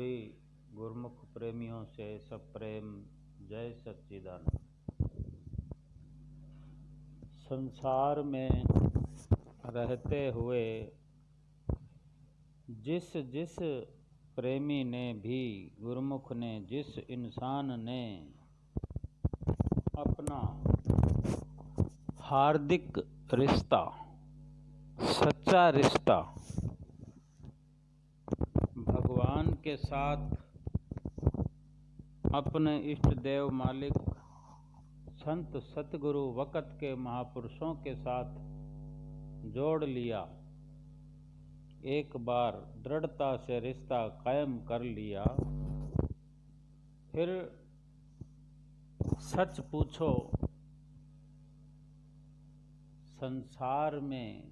सभी गुरुमुख प्रेमियों से सब प्रेम। जय सच्चिदानंद। संसार में रहते हुए जिस जिस प्रेमी ने भी, गुरुमुख ने, जिस इंसान ने अपना हार्दिक रिश्ता, सच्चा रिश्ता भगवान के साथ, अपने इष्ट देव मालिक संत सतगुरु वक़्त के महापुरुषों के साथ जोड़ लिया, एक बार दृढ़ता से रिश्ता कायम कर लिया, फिर सच पूछो संसार में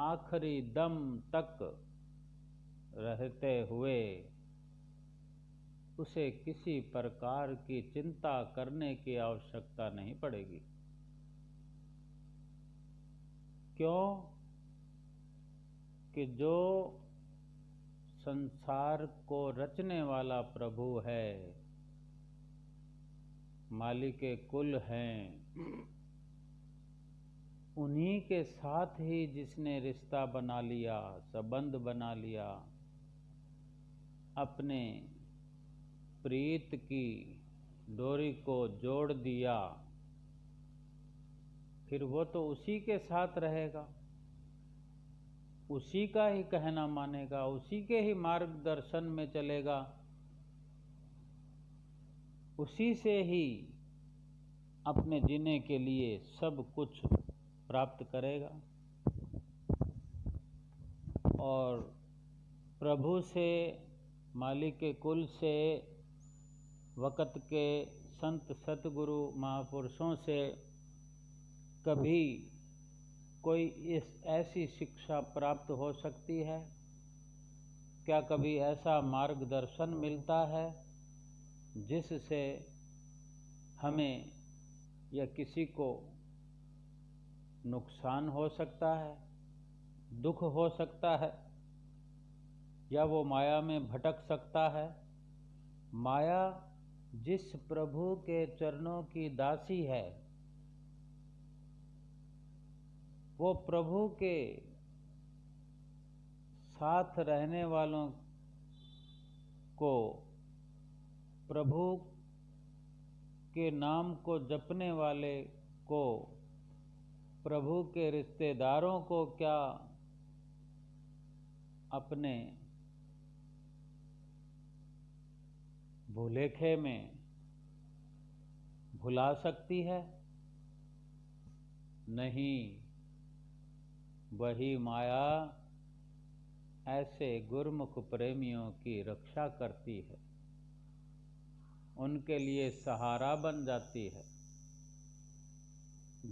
आखिरी दम तक रहते हुए उसे किसी प्रकार की चिंता करने की आवश्यकता नहीं पड़ेगी। क्यों कि जो संसार को रचने वाला प्रभु है, मालिके कुल हैं, उन्हीं के साथ ही जिसने रिश्ता बना लिया, संबंध बना लिया, अपने प्रीत की डोरी को जोड़ दिया, फिर वो तो उसी के साथ रहेगा, उसी का ही कहना मानेगा, उसी के ही मार्गदर्शन में चलेगा, उसी से ही अपने जीने के लिए सब कुछ प्राप्त करेगा। और प्रभु से, मालिक के कुल से, वक़्त के संत सतगुरु महापुरुषों से कभी कोई ऐसी शिक्षा प्राप्त हो सकती है? क्या कभी ऐसा मार्गदर्शन मिलता है जिससे हमें या किसी को नुकसान हो सकता है, दुख हो सकता है, या वो माया में भटक सकता है? माया जिस प्रभु के चरणों की दासी है, वो प्रभु के साथ रहने वालों को, प्रभु के नाम को जपने वाले को, प्रभु के रिश्तेदारों को क्या अपने भूलेखे में भुला सकती है? नहीं, वही माया ऐसे गुरुमुख प्रेमियों की रक्षा करती है, उनके लिए सहारा बन जाती है।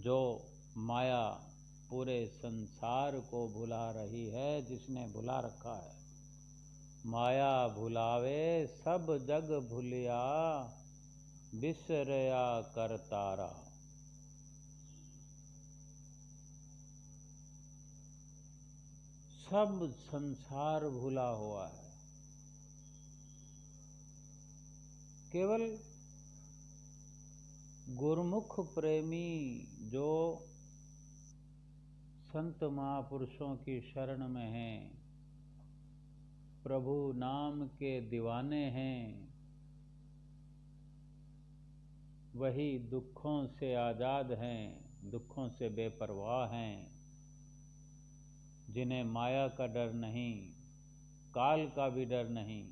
जो माया पूरे संसार को भुला रही है, जिसने भुला रखा है, माया भुलावे सब जग भूलिया, बिसरया करतारा। सब संसार भूला हुआ है, केवल गुरुमुख प्रेमी जो संत महापुरुषों की शरण में हैं, प्रभु नाम के दीवाने हैं, वही दुखों से आज़ाद हैं, दुखों से बेपरवाह हैं, जिन्हें माया का डर नहीं, काल का भी डर नहीं,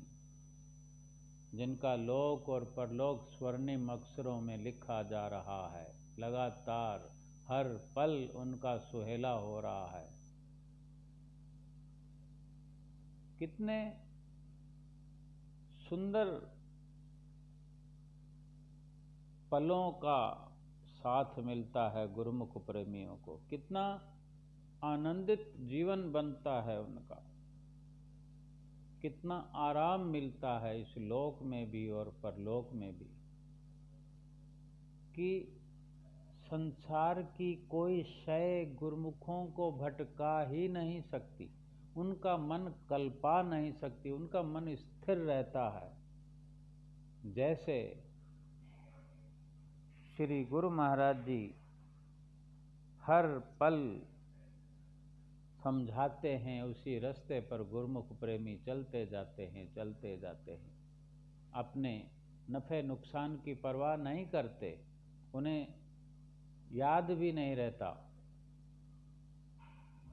जिनका लोक और परलोक स्वर्णिम अक्षरों में लिखा जा रहा है, लगातार हर पल उनका सुहेला हो रहा है। कितने सुंदर पलों का साथ मिलता है गुरुमुख प्रेमियों को, कितना आनंदित जीवन बनता है उनका, कितना आराम मिलता है इस लोक में भी और परलोक में भी, कि संसार की कोई शय गुरुमुखों को भटका ही नहीं सकती। उनका मन कल्पा नहीं सकती, उनका मन स्थिर रहता है। जैसे श्री गुरु महाराज जी हर पल समझाते हैं, उसी रास्ते पर गुरुमुख प्रेमी चलते जाते हैं, चलते जाते हैं। अपने नफ़े नुकसान की परवाह नहीं करते, उन्हें याद भी नहीं रहता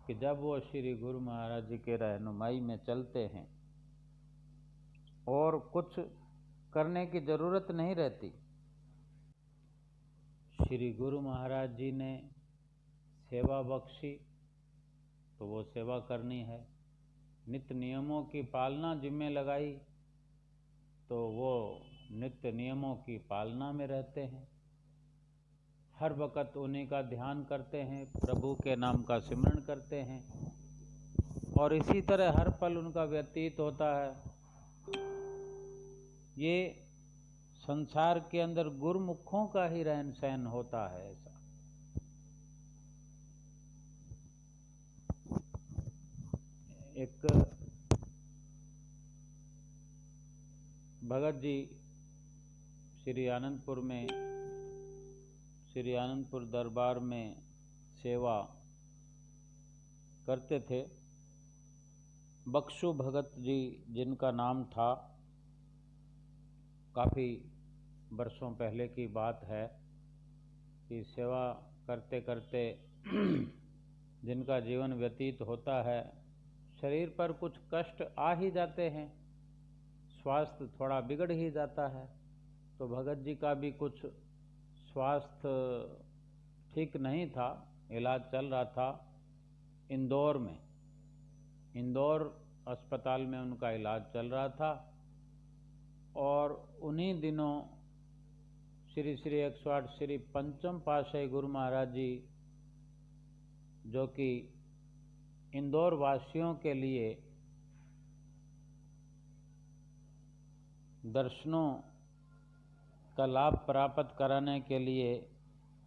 कि जब वो श्री गुरु महाराज जी के रहनुमाई में चलते हैं और कुछ करने की ज़रूरत नहीं रहती। श्री गुरु महाराज जी ने सेवा बख्शी तो वो सेवा करनी है, नित्य नियमों की पालना जिम्मे लगाई तो वो नित्य नियमों की पालना में रहते हैं। हर वक़्त उन्हीं का ध्यान करते हैं, प्रभु के नाम का सिमरन करते हैं और इसी तरह हर पल उनका व्यतीत होता है। ये संसार के अंदर गुरुमुखों का ही रहन सहन होता है। ऐसा एक भगत जी श्री आनंदपुर दरबार में सेवा करते थे। बख्शू भगत जी जिनका नाम था, काफ़ी वर्षों पहले की बात है कि सेवा करते करते जिनका जीवन व्यतीत होता है, शरीर पर कुछ कष्ट आ ही जाते हैं, स्वास्थ्य थोड़ा बिगड़ ही जाता है। तो भगत जी का भी कुछ स्वास्थ्य ठीक नहीं था, इलाज चल रहा था इंदौर में। इंदौर अस्पताल में उनका इलाज चल रहा था और उन्हीं दिनों श्री श्री 108 श्री पंचम पातशाही गुरु महाराज जी, जो कि इंदौर वासियों के लिए दर्शनों का लाभ प्राप्त कराने के लिए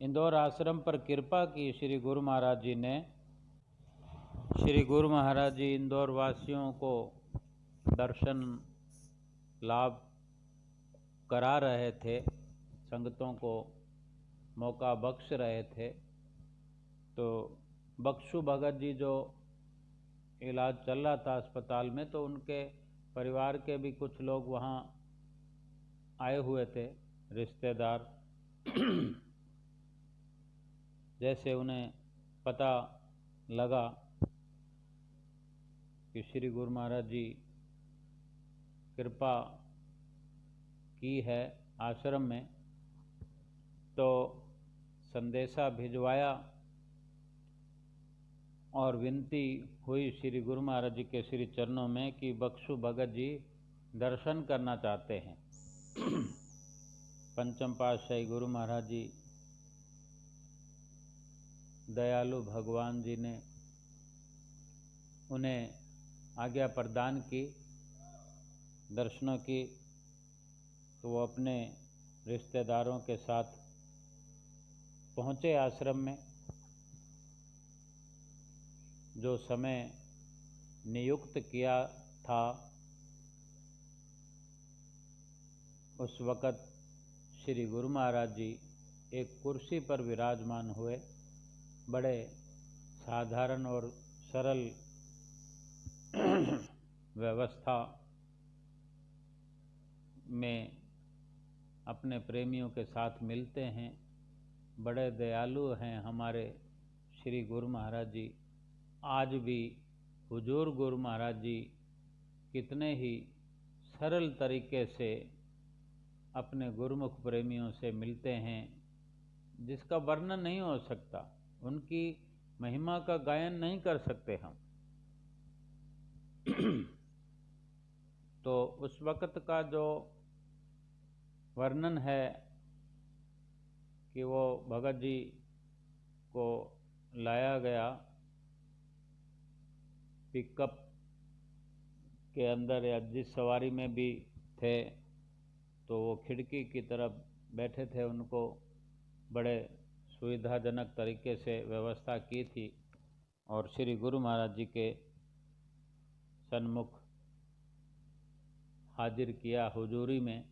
इंदौर आश्रम पर कृपा की श्री गुरु महाराज जी ने। श्री गुरु महाराज जी इंदौर वासियों को दर्शन लाभ करा रहे थे, संगतों को मौका बख्श रहे थे। तो बख्शू भगत जी जो इलाज चल रहा था अस्पताल में, तो उनके परिवार के भी कुछ लोग वहाँ आए हुए थे, रिश्तेदार। जैसे उन्हें पता लगा कि श्री गुरु महाराज जी कृपा की है आश्रम में, तो संदेशा भिजवाया और विनती हुई श्री गुरु महाराज जी के श्री चरणों में कि बख्शू भगत जी दर्शन करना चाहते हैं। पंचम पातशाही गुरु महाराज जी दयालु भगवान जी ने उन्हें आज्ञा प्रदान की दर्शनों की। तो वो अपने रिश्तेदारों के साथ पहुँचे आश्रम में। जो समय नियुक्त किया था उस वक़्त श्री गुरु महाराज जी एक कुर्सी पर विराजमान हुए। बड़े साधारण और सरल व्यवस्था में अपने प्रेमियों के साथ मिलते हैं। बड़े दयालु हैं हमारे श्री गुरु महाराज जी। आज भी हुजूर गुरु महाराज जी कितने ही सरल तरीके से अपने गुरुमुख प्रेमियों से मिलते हैं, जिसका वर्णन नहीं हो सकता। उनकी महिमा का गायन नहीं कर सकते हम। तो उस वक़्त का जो वर्णन है कि वो भगत जी को लाया गया पिकअप के अंदर, या जिस सवारी में भी थे, तो वो खिड़की की तरफ बैठे थे। उनको बड़े सुविधाजनक तरीके से व्यवस्था की थी और श्री गुरु महाराज जी के सन्मुख हाजिर किया हुजूरी में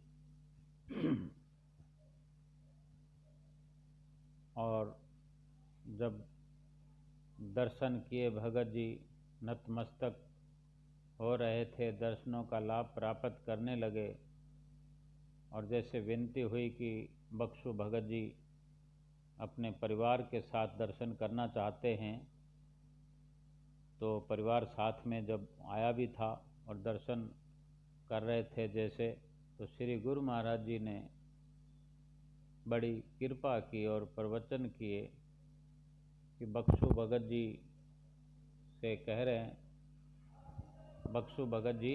और जब दर्शन किए भगत जी नतमस्तक हो रहे थे, दर्शनों का लाभ प्राप्त करने लगे और जैसे विनती हुई कि बख्शु भगत जी अपने परिवार के साथ दर्शन करना चाहते हैं, तो परिवार साथ में जब आया भी था और दर्शन कर रहे थे जैसे, तो श्री गुरु महाराज जी ने बड़ी कृपा की और प्रवचन किए कि बख्शु भगत जी से कह रहे हैं, बख्शु भगत जी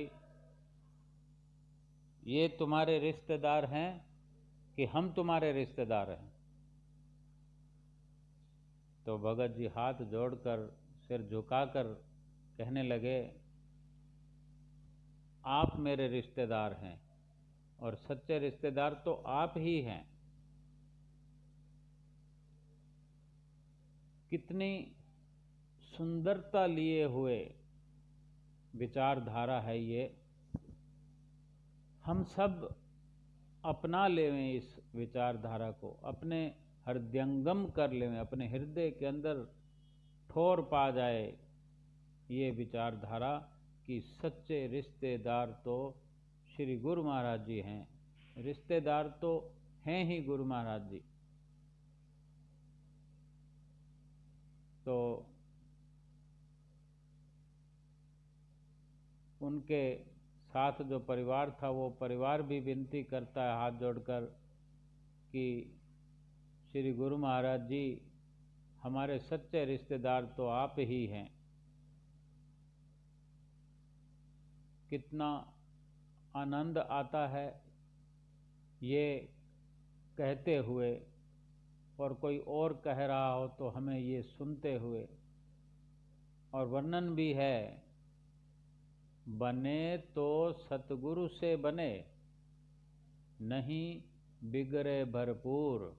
ये तुम्हारे रिश्तेदार हैं कि हम तुम्हारे रिश्तेदार हैं? तो भगत जी हाथ जोड़कर सिर झुकाकर कहने लगे, आप मेरे रिश्तेदार हैं और सच्चे रिश्तेदार तो आप ही हैं। कितनी सुंदरता लिए हुए विचारधारा है ये। हम सब अपना लेवें इस विचारधारा को, अपने हृदयंगम कर लेवें, अपने हृदय के अंदर ठोर पा जाए ये विचारधारा कि सच्चे रिश्तेदार तो श्री गुरु महाराज जी हैं। रिश्तेदार तो हैं ही गुरु महाराज जी। तो उनके साथ जो परिवार था वो परिवार भी विनती करता है हाथ जोड़कर कि श्री गुरु महाराज जी हमारे सच्चे रिश्तेदार तो आप ही हैं। कितना आनंद आता है ये कहते हुए, और कोई और कह रहा हो तो हमें ये सुनते हुए। और वर्णन भी है, बने तो सतगुरु से बने, नहीं बिगड़े भरपूर,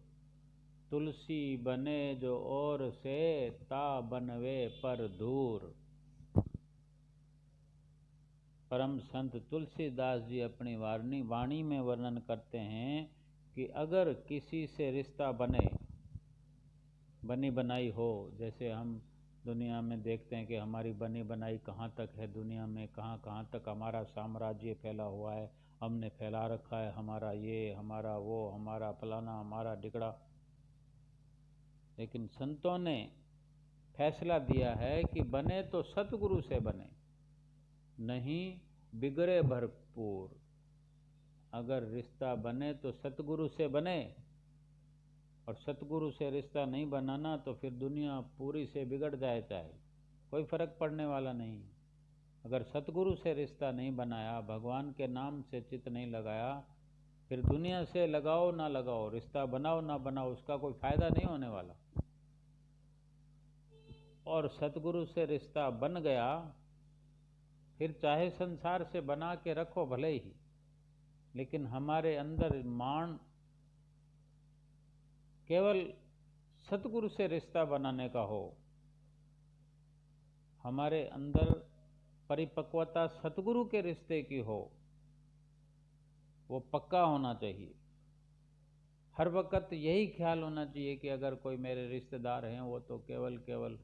तुलसी बने जो और से, ता बनवे पर दूर। परम संत तुलसीदास जी अपनी वाणी में वर्णन करते हैं कि अगर किसी से रिश्ता बने, बनी बनाई हो, जैसे हम दुनिया में देखते हैं कि हमारी बनी बनाई कहाँ तक है, दुनिया में कहाँ कहाँ तक हमारा साम्राज्य फैला हुआ है, हमने फैला रखा है, हमारा ये, हमारा वो, हमारा फलाना, हमारा डिगड़ा। लेकिन संतों ने फैसला दिया है कि बने तो सतगुरु से बने, नहीं बिगड़े भरपूर। अगर रिश्ता बने तो सतगुरु से बने, और सतगुरु से रिश्ता नहीं बनाना तो फिर दुनिया पूरी से बिगड़ जाए, चाहे कोई फर्क पड़ने वाला नहीं। अगर सतगुरु से रिश्ता नहीं बनाया, भगवान के नाम से चित्त नहीं लगाया, फिर दुनिया से लगाओ ना लगाओ, रिश्ता बनाओ ना बनाओ, उसका कोई फायदा नहीं होने वाला। और सतगुरु से रिश्ता बन गया, फिर चाहे संसार से बना के रखो भले ही, लेकिन हमारे अंदर मान केवल सतगुरु से रिश्ता बनाने का हो, हमारे अंदर परिपक्वता सतगुरु के रिश्ते की हो, वो पक्का होना चाहिए। हर वक्त यही ख्याल होना चाहिए कि अगर कोई मेरे रिश्तेदार हैं वो तो केवल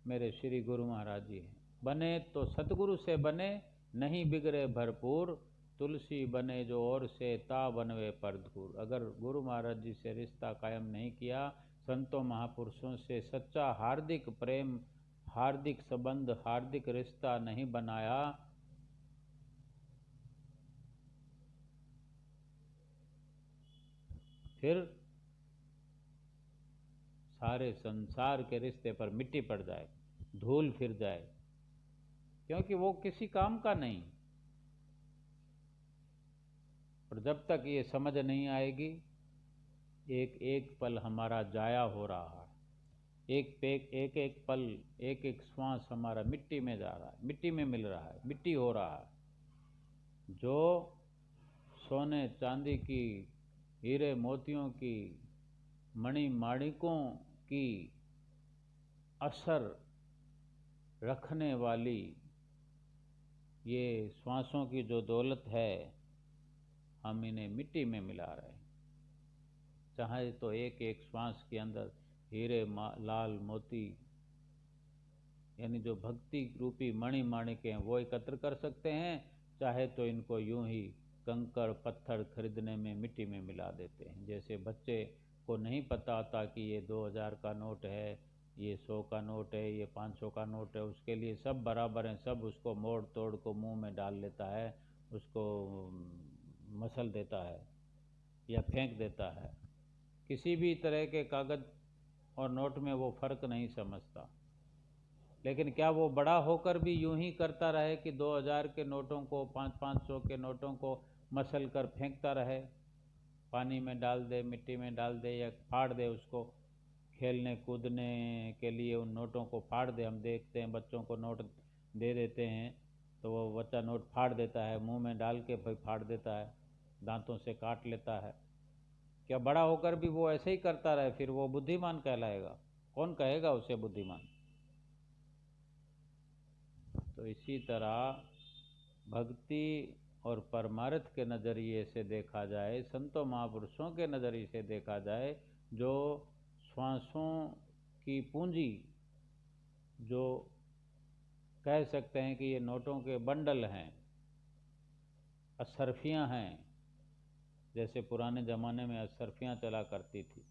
मेरे श्री गुरु महाराज जी हैं। बने तो सतगुरु से बने, नहीं बिगड़े भरपूर, तुलसी बने जो और से, ता बनवे पर दूर। अगर गुरु महाराज जी से रिश्ता कायम नहीं किया, संतों महापुरुषों से सच्चा हार्दिक प्रेम, हार्दिक संबंध, हार्दिक रिश्ता नहीं बनाया, फिर सारे संसार के रिश्ते पर मिट्टी पड़ जाए, धूल फिर जाए, क्योंकि वो किसी काम का नहीं। और जब तक ये समझ नहीं आएगी, एक एक पल हमारा जाया हो रहा है, एक पल, एक एक श्वास हमारा मिट्टी में जा रहा है, मिट्टी में मिल रहा है, मिट्टी हो रहा है। जो सोने चांदी की, हीरे मोतियों की, मणि माणिकों की असर रखने वाली ये श्वासों की जो दौलत है हम इन्हें मिट्टी में मिला रहे हैं। चाहे तो एक एक श्वास के अंदर हीरे लाल मोती यानी जो भक्ति रूपी मणि माणिक हैं वो एकत्र कर सकते हैं, चाहे तो इनको यूं ही कंकड़ पत्थर खरीदने में मिट्टी में मिला देते हैं। जैसे बच्चे को नहीं पता होता कि ये 2000 का नोट है, ये 100 का नोट है, ये 500 का नोट है, उसके लिए सब बराबर हैं, सब उसको मोड़ तोड़ को मुंह में डाल लेता है, उसको मसल देता है या फेंक देता है। किसी भी तरह के कागज़ और नोट में वो फ़र्क नहीं समझता। लेकिन क्या वो बड़ा होकर भी यूं ही करता रहे कि 2000 के नोटों को 500 के नोटों को मसल कर फेंकता रहे, पानी में डाल दे, मिट्टी में डाल दे या फाड़ दे, उसको खेलने कूदने के लिए उन नोटों को फाड़ दे। हम देखते हैं बच्चों को नोट दे देते हैं तो वो बच्चा नोट फाड़ देता है, मुंह में डाल के भाई फाड़ देता है, दांतों से काट लेता है। क्या बड़ा होकर भी वो ऐसे ही करता रहे, फिर वो बुद्धिमान कहलाएगा? कौन कहेगा उसे बुद्धिमान? तो इसी तरह भक्ति और परमार्थ के नज़रिए से देखा जाए, संतों महापुरुषों के नज़रिए से देखा जाए, जो श्वासों की पूंजी, जो कह सकते हैं कि ये नोटों के बंडल हैं, असरफियाँ हैं, जैसे पुराने ज़माने में असरफियाँ चला करती थी।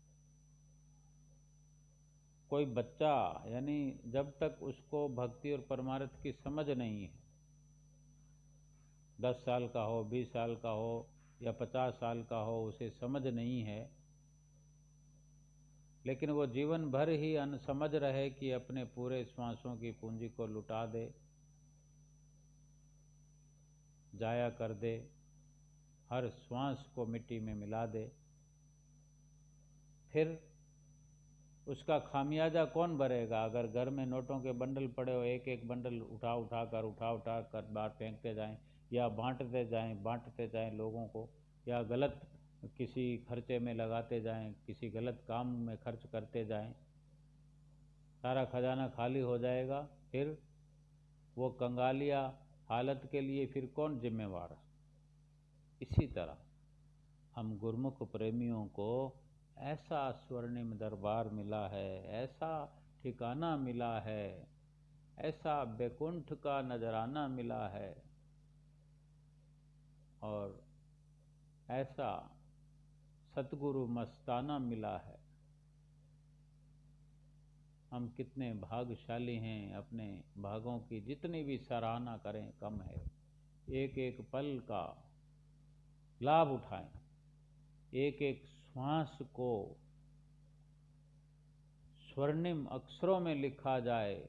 कोई बच्चा यानी जब तक उसको भक्ति और परमार्थ की समझ नहीं है, 10 साल का हो, 20 साल का हो या 50 साल का हो, उसे समझ नहीं है, लेकिन वो जीवन भर ही अनसमझ रहे कि अपने पूरे श्वासों की पूंजी को लुटा दे, जाया कर दे, हर श्वास को मिट्टी में मिला दे, फिर उसका खामियाजा कौन भरेगा? अगर घर में नोटों के बंडल पड़े हो, एक एक बंडल उठा उठा कर बाहर फेंकते जाएं या बांटते जाएं लोगों को, या गलत किसी खर्चे में लगाते जाएं, किसी गलत काम में खर्च करते जाएं, सारा खजाना खाली हो जाएगा। फिर वो कंगालिया हालत के लिए फिर कौन जिम्मेवार? इसी तरह हम गुरुमुख प्रेमियों को ऐसा स्वर्णिम दरबार मिला है, ऐसा ठिकाना मिला है, ऐसा बैकुंठ का नजराना मिला है और ऐसा सतगुरु मस्ताना मिला है। हम कितने भाग्यशाली हैं, अपने भागों की जितनी भी सराहना करें कम है। एक एक पल का लाभ उठाएं, एक एक श्वास को स्वर्णिम अक्षरों में लिखा जाए,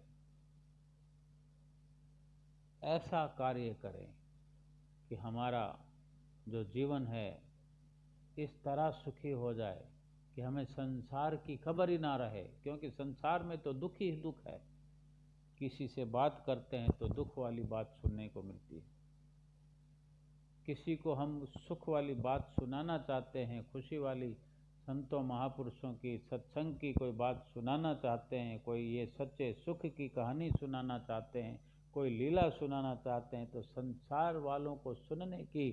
ऐसा कार्य करें कि हमारा जो जीवन है इस तरह सुखी हो जाए कि हमें संसार की खबर ही ना रहे, क्योंकि संसार में तो दुख ही दुख है। किसी से बात करते हैं तो दुख वाली बात सुनने को मिलती है, किसी को हम सुख वाली बात सुनाना चाहते हैं, खुशी वाली संतों महापुरुषों की सत्संग की कोई बात सुनाना चाहते हैं, कोई ये सच्चे सुख की कहानी सुनाना चाहते हैं, कोई लीला सुनाना चाहते हैं, तो संसार वालों को सुनने की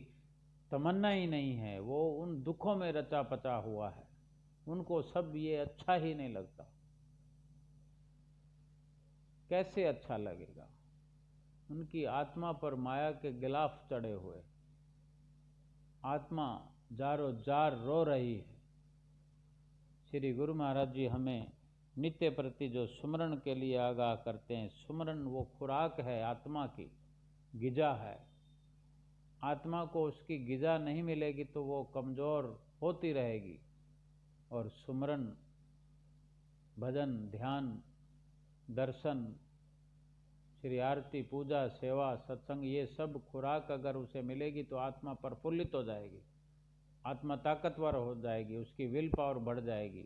तमन्ना ही नहीं है। वो उन दुखों में रचा पचा हुआ है, उनको सब ये अच्छा ही नहीं लगता। कैसे अच्छा लगेगा? उनकी आत्मा पर माया के गिलाफ चढ़े हुए, आत्मा जारो जार रो रही है। श्री गुरु महाराज जी हमें नित्य प्रति जो सुमरण के लिए आगाह करते हैं, सुमरण वो खुराक है, आत्मा की गिजा है। आत्मा को उसकी गिजा नहीं मिलेगी तो वो कमज़ोर होती रहेगी, और सुमरण, भजन, ध्यान, दर्शन, श्री आरती, पूजा, सेवा, सत्संग, ये सब खुराक अगर उसे मिलेगी तो आत्मा प्रफुल्लित हो जाएगी, आत्मा ताकतवर हो जाएगी, उसकी विल पावर बढ़ जाएगी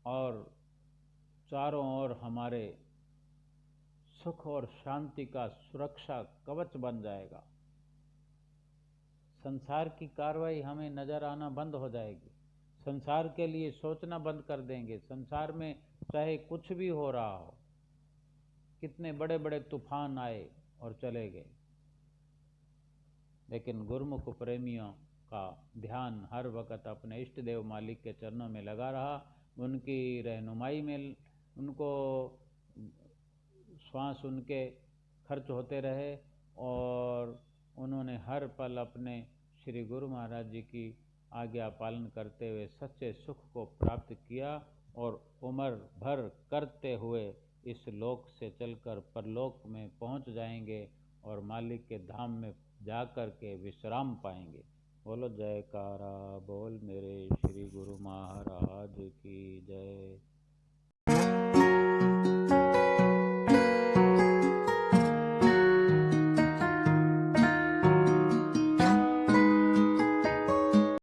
और चारों ओर हमारे सुख और शांति का सुरक्षा कवच बन जाएगा। संसार की कार्रवाई हमें नज़र आना बंद हो जाएगी, संसार के लिए सोचना बंद कर देंगे। संसार में चाहे कुछ भी हो रहा हो, कितने बड़े बड़े तूफान आए और चले गए, लेकिन गुरुमुख प्रेमियों का ध्यान हर वक्त अपने इष्ट देव मालिक के चरणों में लगा रहा। उनकी रहनुमाई में उनको श्वास उनके खर्च होते रहे और उन्होंने हर पल अपने श्री गुरु महाराज जी की आज्ञा पालन करते हुए सच्चे सुख को प्राप्त किया और उम्र भर करते हुए इस लोक से चलकर परलोक में पहुंच जाएंगे और मालिक के धाम में जाकर के विश्राम पाएंगे। बोलो जयकारा बोल मेरे श्री गुरु महाराज की जय।